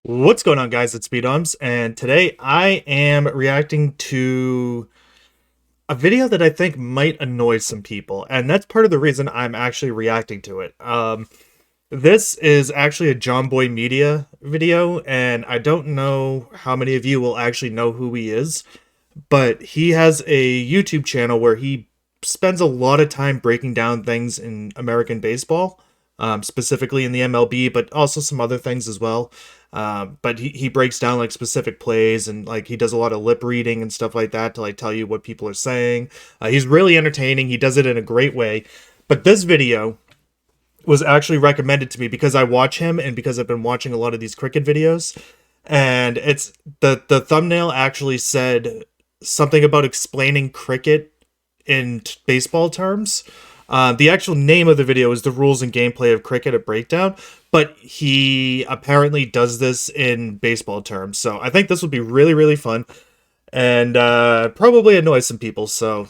What's going on, guys? It's Speedoms, and today I am reacting to a video that I think might annoy some people, and that's part of the reason I'm actually reacting to it. This is actually a Jomboy Media video, and I don't know how many of you will actually know who he is, but he has a YouTube channel where he spends a lot of time breaking down things in American baseball, specifically in the MLB, but also some other things as well. But he breaks down like specific plays and like he does a lot of lip reading and stuff like that to like tell you what people are saying. He's really entertaining. He does it in a great way. But this video was actually recommended to me because I watch him and because I've been watching a lot of these cricket videos. And it's the thumbnail actually said something about explaining cricket in baseball terms. The actual name of the video is The Rules and Gameplay of Cricket, a Breakdown, but he apparently does this in baseball terms. So I think this would be really, really fun and probably annoy some people. So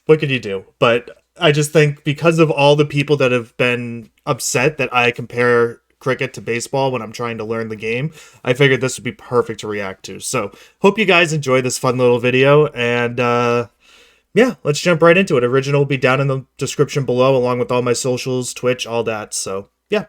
what could you do? But I just think because of all the people that have been upset that I compare cricket to baseball when I'm trying to learn the game, I figured this would be perfect to react to. So hope you guys enjoy this fun little video, and yeah, let's jump right into it. Original will be down in the description below, along with all my socials, Twitch, all that. So, yeah.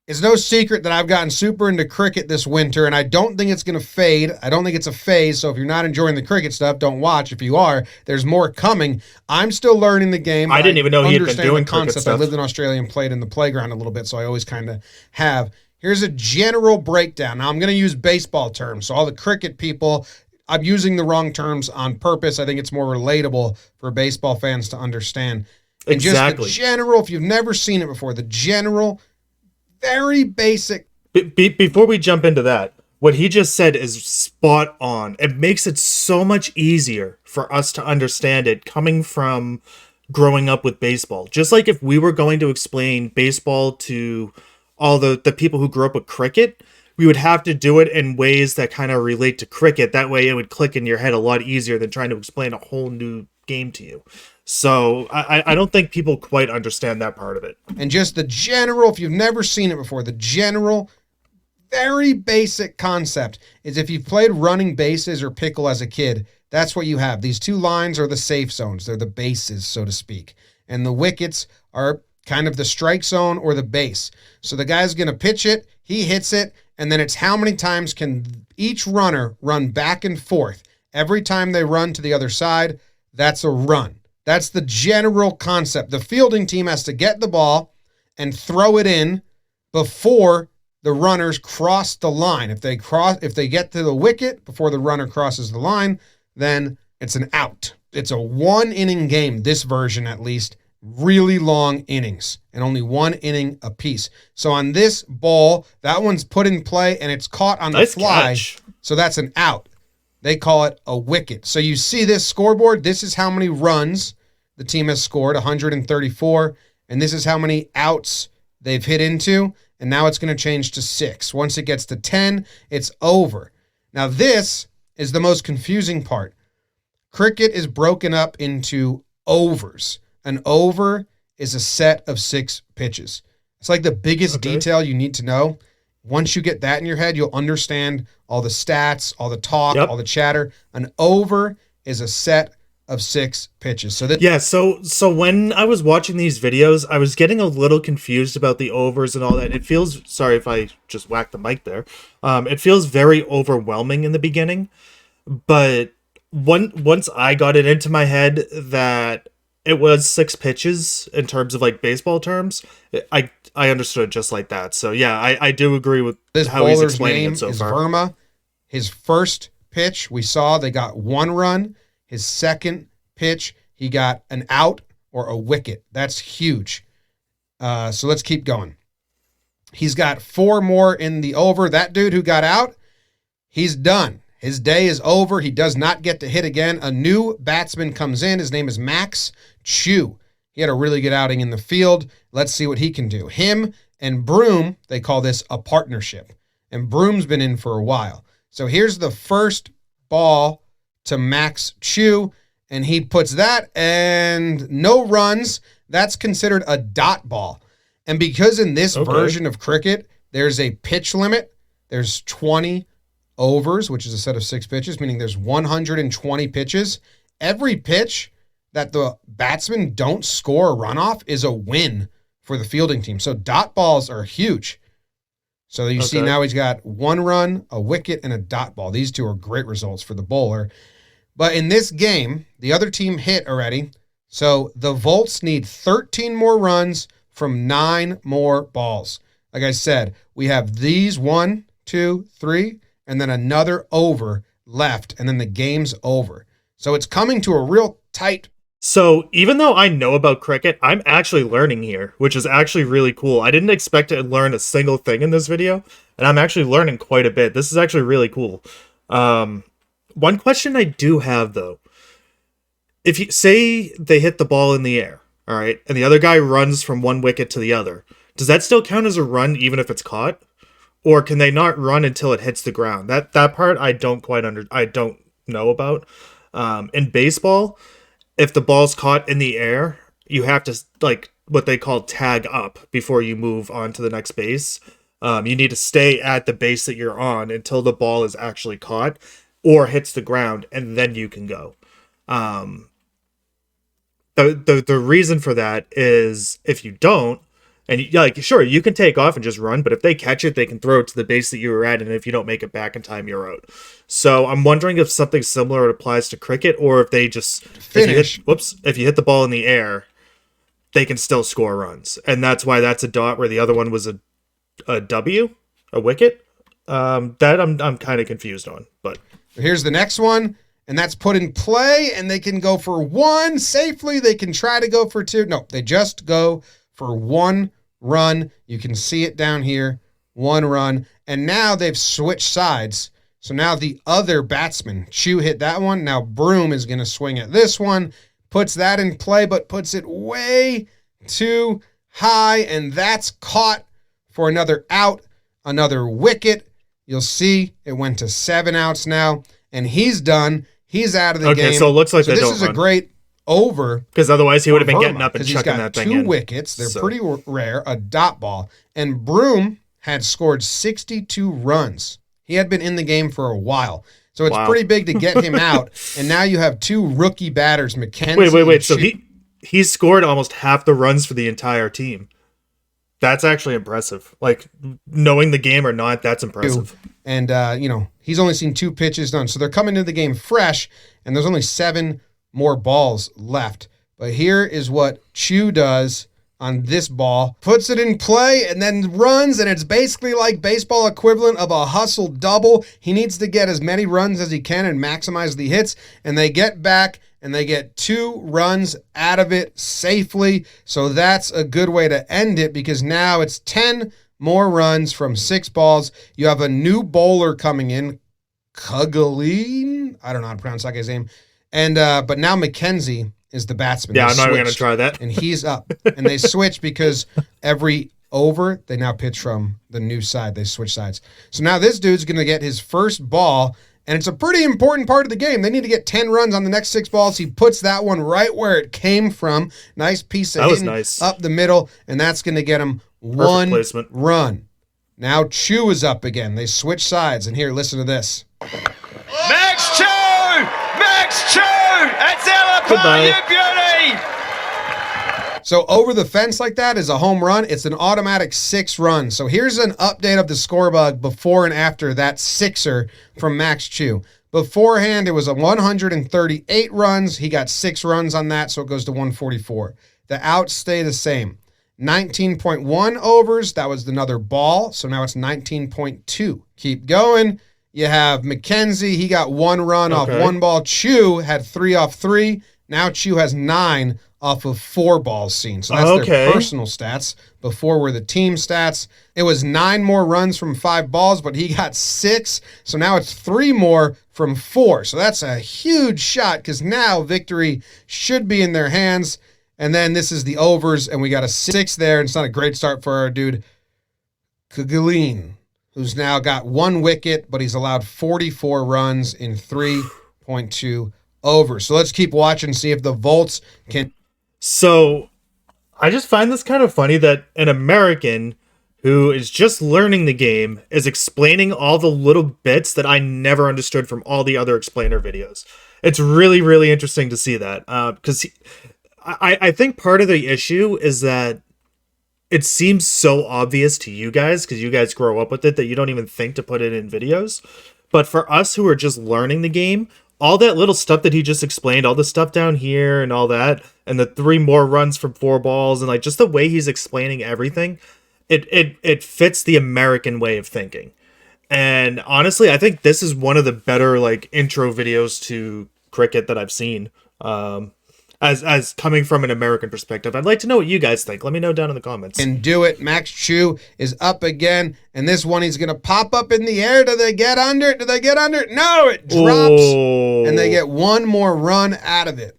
It's no secret that I've gotten super into cricket this winter, and I don't think it's going to fade. I don't think it's a phase, so if you're not enjoying the cricket stuff, don't watch. If you are, there's more coming. I'm still learning the game. I didn't even know he had been doing the cricket concept. stuff. I lived in Australia and played in the playground a little bit, so I always kind of have. Here's a general breakdown. Now, I'm going to use baseball terms, so all the cricket people, I'm using the wrong terms on purpose. I think it's more relatable for baseball fans to understand. And Exactly. just the general, if you've never seen it before, the general, very basic. Before we jump into that, what he just said is spot on. It makes it so much easier for us to understand it coming from growing up with baseball. Just like if we were going to explain baseball to all the people who grew up with cricket, we would have to do it in ways that kind of relate to cricket. That way it would click in your head a lot easier than trying to explain a whole new game to you. So I don't think people quite understand that part of it. And just the general, if you've never seen it before, the general, very basic concept is if you've played running bases or pickle as a kid, that's what you have. These two lines are the safe zones. They're the bases, so to speak. And the wickets are kind of the strike zone or the base. So the guy's going to pitch it, he hits it, and then it's how many times can each runner run back and forth. Every time they run to the other side, that's a run. That's the general concept. The fielding team has to get the ball and throw it in before the runners cross the line. If they get to the wicket before the runner crosses the line, then it's an out. It's a one-inning game, this version at least. Really long innings and only one inning apiece. So on this ball, that one's put in play and it's caught on the fly. Catch. So that's an out. They call it a wicket. So you see this scoreboard. This is how many runs the team has scored, 134. And this is how many outs they've hit into. And now it's going to change to 6. Once it gets to 10, it's over. Now this is the most confusing part. Cricket is broken up into overs. An over is a set of 6 pitches. It's like the biggest detail you need to know. Once you get that in your head, you'll understand all the stats, all the talk, all the chatter. An over is a set of 6 pitches. So when I was watching these videos, I was getting a little confused about the overs and all that. It feels, sorry if I just whacked the mic there. It feels very overwhelming in the beginning, but once I got it into my head that it was 6 pitches in terms of like baseball terms, I understood just like that. So yeah, I do agree with this how he's bowler's explaining name it so is far. Verma. His first pitch, we saw they got 1 run. His second pitch, he got an out or a wicket. That's huge. So let's keep going. He's got 4 more in the over. That dude who got out, he's done. His day is over. He does not get to hit again. A new batsman comes in. His name is Max Chu. He had a really good outing in the field. Let's see what he can do. Him and Broom, they call this a partnership. And Broom's been in for a while. So here's the first ball to Max Chu, and he puts that, and no runs. That's considered a dot ball. And because in this version of cricket, there's a pitch limit, There's 20 overs, which is a set of 6 pitches, meaning there's 120 pitches. Every pitch that the batsmen don't score a run off is a win for the fielding team. So dot balls are huge. So you see now he's got 1 run, a wicket, and a dot ball. These 2 are great results for the bowler. But in this game, the other team hit already. So the Volts need 13 more runs from 9 more balls. Like I said, we have these 1, 2, 3, and then another over left, and then the game's over. So it's coming to a real tight. So even though I know about cricket, I'm actually learning here, which is actually really cool. I didn't expect to learn a single thing in this video, and I'm actually learning quite a bit. This is actually really cool. One question I do have, though. If you say they hit the ball in the air, all right, and the other guy runs from one wicket to the other, does that still count as a run even if it's caught? Or can they not run until it hits the ground? That part I don't know about. In baseball, if the ball's caught in the air, you have to, like, what they call tag up before you move on to the next base. You need to stay at the base that you're on until the ball is actually caught or hits the ground, and then you can go. The reason for that is if you don't, and sure, you can take off and just run, but if they catch it, they can throw it to the base that you were at, and if you don't make it back in time, you're out. So I'm wondering if something similar applies to cricket, or if they just finish. If you hit the ball in the air, they can still score runs, and that's why that's a dot where the other one was a W, a wicket. That I'm kind of confused on, but Here's the next one, and that's put in play, and they can go for 1 safely. They can try to go for 2. No, they just go for 1 run. You can see it down here, 1 run. And now they've switched sides. So now the other batsman, Chu hit that one. Now Broom is going to swing at this one, puts that in play, but puts it way too high, and that's caught for another out, another wicket. You'll see it went to 7 outs now, and he's done. He's out of the game. Okay, so it looks like they don't run. This is a great over. Because otherwise he would have been getting up and chucking that thing in. He's got 2 wickets. They're pretty rare, a dot ball. And Broom had scored 62 runs. He had been in the game for a while. So it's pretty big to get him out. And now you have 2 rookie batters, McKenzie. Wait. So he scored almost half the runs for the entire team. That's actually impressive. Like, knowing the game or not, that's impressive. And, he's only seen 2 pitches done. So they're coming into the game fresh, and there's only 7 more balls left. But here is what Chu does on this ball. Puts it in play and then runs, and it's basically like baseball equivalent of a hustle double. He needs to get as many runs as he can and maximize the hits, and they get back and they get 2 runs out of it safely. So that's a good way to end it, because now it's 10 more runs from 6 balls. You have a new bowler coming in, Kugaleen. I don't know how to pronounce that guy's name. And but now McKenzie is the batsman. Yeah, I'm not even going to try that. And he's up. And they switch because every over, they now pitch from the new side. They switch sides. So now this dude's going to get his first ball, and it's a pretty important part of the game. They need to get 10 runs on the next 6 balls. He puts that one right where it came from. Nice piece of hitting up the middle, and that's going to get him 1 run. Now Chu is up again. They switch sides, and here, listen to this. Max Chu! Max Chu! That's our play, you beauty! So over the fence like that is a home run. It's an automatic 6 runs. So here's an update of the score bug before and after that 6er from Max Chu. Beforehand, it was a 138 runs. He got 6 runs on that, so it goes to 144. The outs stay the same. 19.1 overs. That was another ball, so now it's 19.2. Keep going. You have McKenzie. He got 1 run off 1 ball. Chu had 3 off 3. Now Chu has 9 off of 4 balls seen. So that's their personal stats. Before were the team stats. It was 9 more runs from 5 balls, but he got 6. So now it's 3 more from 4. So that's a huge shot, because now victory should be in their hands. And then this is the overs, and we got a 6 there. And it's not a great start for our dude, Kugaleen, who's now got 1 wicket, but he's allowed 44 runs in 3.2 overs. So let's keep watching, see if the Volts can. So I just find this kind of funny that an American who is just learning the game, is explaining all the little bits that I never understood from all the other explainer videos. It's really, really interesting to see that, because I think part of the issue is that it seems so obvious to you guys, because you guys grow up with it, that you don't even think to put it in videos. But for us who are just learning the game, all that little stuff that he just explained, all the stuff down here and all that, and the 3 more runs from 4 balls, and like just the way he's explaining everything, it fits the American way of thinking. And honestly, I think this is one of the better like intro videos to cricket that I've seen. As coming from an American perspective, I'd like to know what you guys think. Let me know down in the comments. And do it. Max Chu is up again, and this one he's going to pop up in the air. Do they get under it? Do they get under it? No, it drops, and they get 1 more run out of it.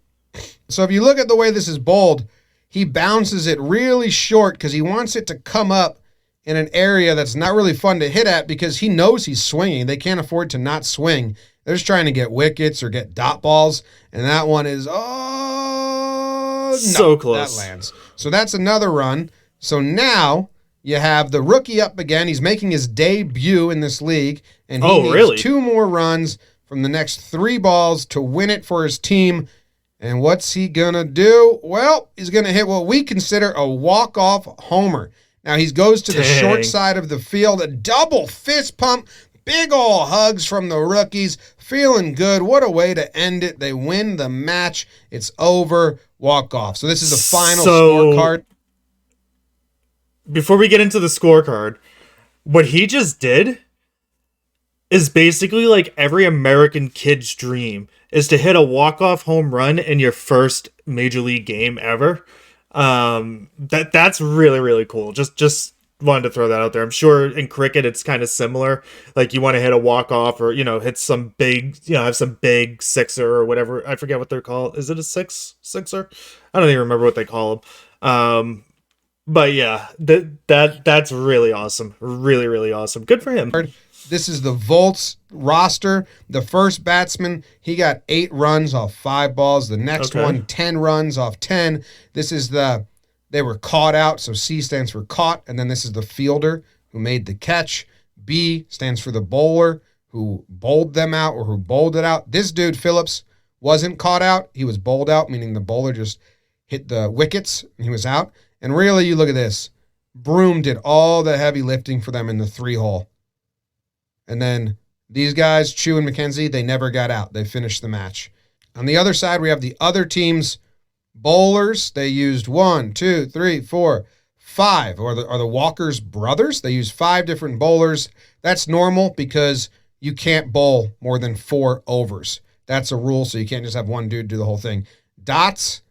So if you look at the way this is bowled, he bounces it really short because he wants it to come up in an area that's not really fun to hit at because he knows he's swinging. They can't afford to not swing. They're just trying to get wickets or get dot balls, and that one is, so close. That lands. So that's another run. So now you have the rookie up again. He's making his debut in this league, and he needs 2 more runs from the next 3 balls to win it for his team. And what's he going to do? Well, he's going to hit what we consider a walk-off homer. Now he goes to the short side of the field, a double fist pump, big ol' hugs from the rookies, feeling good. What a way to end it. They win the match. It's over. Walk off. So this is the final scorecard. Before we get into the scorecard, what he just did is basically like every American kid's dream, is to hit a walk-off home run in your first major league game ever. That's really, really cool. Just wanted to throw that out there. I'm sure in cricket it's kind of similar. Like you want to hit a walk-off or, hit some big, have some big sixer or whatever. I forget what they're called. Is it a sixer? I don't even remember what they call them. But yeah, that's really awesome. Really, really awesome. Good for him. This is the Volts roster. The first batsman, he got 8 runs off 5 balls. The next one, 10 runs off 10. This is they were caught out, so C stands for caught. And then this is the fielder who made the catch. B stands for the bowler who bowled them out or who bowled it out. This dude, Phillips, wasn't caught out. He was bowled out, meaning the bowler just hit the wickets and he was out. And really, you look at this. Broom did all the heavy lifting for them in the 3-hole. And then these guys, Chu and McKenzie, they never got out. They finished the match. On the other side, we have the other team's bowlers. They used 1, 2, 3, 4, 5. Or the Walker's brothers. They used 5 different bowlers. That's normal because you can't bowl more than 4 overs. That's a rule, so you can't just have one dude do the whole thing. Dots,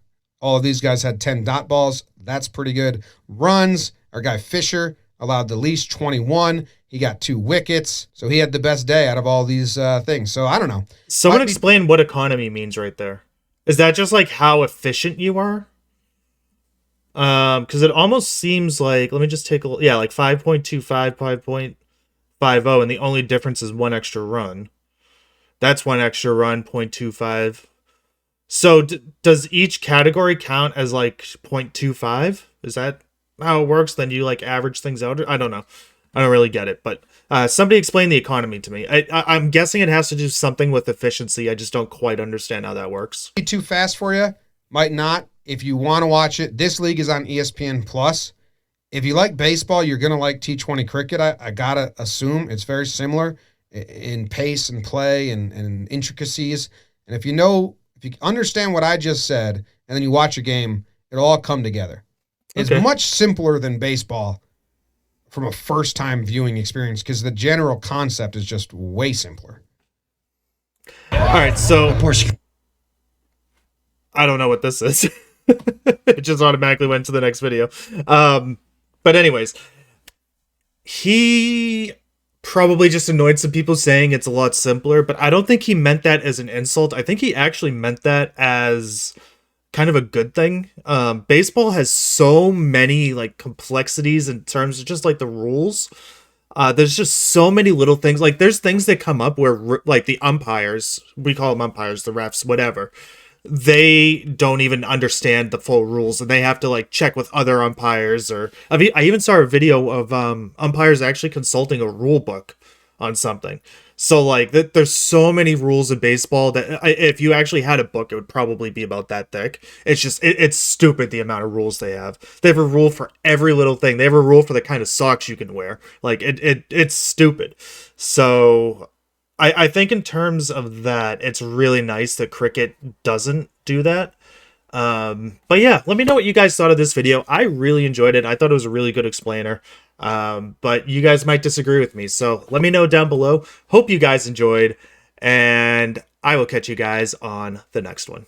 all of these guys had 10 dot balls. That's pretty good. Runs, our guy Fisher allowed the least, 21. He got 2 wickets, so he had the best day out of all these things. So I don't know. Someone explain what economy means right there. Is that just like how efficient you are? Because it almost seems like, let me just take a look. Yeah, like 5.25, 5.50, and the only difference is 1 extra run. That's 1 extra run, 0.25. So does each category count as like 0.25? Is that how it works? Then you like average things out? I don't know. I don't really get it, but somebody explain the economy to me. I'm guessing it has to do something with efficiency. I just don't quite understand how that works. Too fast for you? Might not. If you want to watch it, this league is on ESPN Plus. If you like baseball, you're going to like T20 cricket. I got to assume it's very similar in pace and play and intricacies. And if you understand what I just said, and then you watch a game, it'll all come together. It's much simpler than baseball from a first-time viewing experience because the general concept is just way simpler. All right, so I don't know what this is. It just automatically went to the next video. But anyways, he probably just annoyed some people saying it's a lot simpler, but I don't think he meant that as an insult. I think he actually meant that as kind of a good thing. Baseball has so many like complexities in terms of just like the rules. There's just so many little things. Like there's things that come up where like the umpires, we call them umpires, the refs, whatever. they don't even understand the full rules, and they have to like check with other umpires. Or I even saw a video of umpires actually consulting a rule book on something. So like there's so many rules in baseball that if you actually had a book, it would probably be about that thick. It's just it's stupid the amount of rules they have. They have a rule for every little thing. They have a rule for the kind of socks you can wear. Like it's stupid. So I think in terms of that, it's really nice that cricket doesn't do that. But yeah, let me know what you guys thought of this video. I really enjoyed it. I thought it was a really good explainer. But you guys might disagree with me. So let me know down below. Hope you guys enjoyed, and I will catch you guys on the next one.